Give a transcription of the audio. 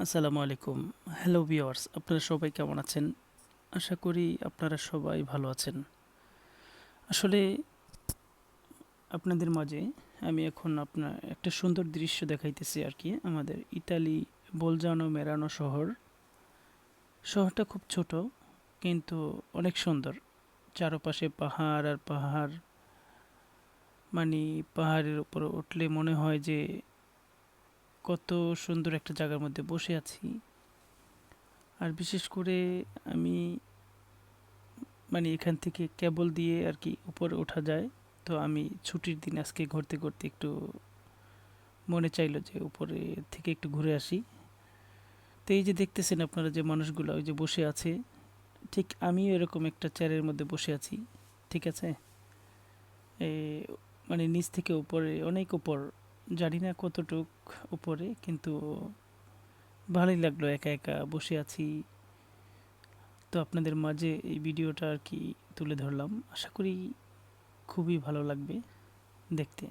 আসসালামু আলাইকুম। Hello viewers, আপনারা সবাই কেমন আছেন? আশা করি আপনারা সবাই ভালো আছেন। আসলে আপনাদের মাঝে আমি এখন আপনার একটা সুন্দর দৃশ্য দেখাইতেছি আর কি। আমাদের ইতালি বোলজানো মেরানো শহর। শহরটা খুব ছোট কিন্তু অনেক সুন্দর। চারপাশে পাহাড় আর পাহাড়, মানে পাহাড়ের উপর উঠলে মনে হয় যে কত সুন্দর একটা জায়গার মধ্যে বসে আছি। আর বিশেষ করে আমি এখান থেকে কেবল দিয়ে আর কি উপরে ওঠা যায়। তো আমি ছুটির দিন আজকে ঘুরতে ঘুরতে একটু মনে চাইলো যে উপরে থেকে একটু ঘুরে আসি। তো এই যে দেখতেছেন আপনারা যে মানুষগুলো ওই যে বসে আছে, ঠিক আমিও এরকম একটা চেয়ারের মধ্যে বসে আছি। ঠিক আছে, এ, নিচ থেকে উপরে অনেক উপর, জানি না কতটুক উপরে, কিন্তু ভালোই লাগলো একা একা বসে আছি। তো আপনাদের মাঝে এই ভিডিওটা আর কি তুলে ধরলাম। আশা করি খুবই ভালো লাগবে দেখতে।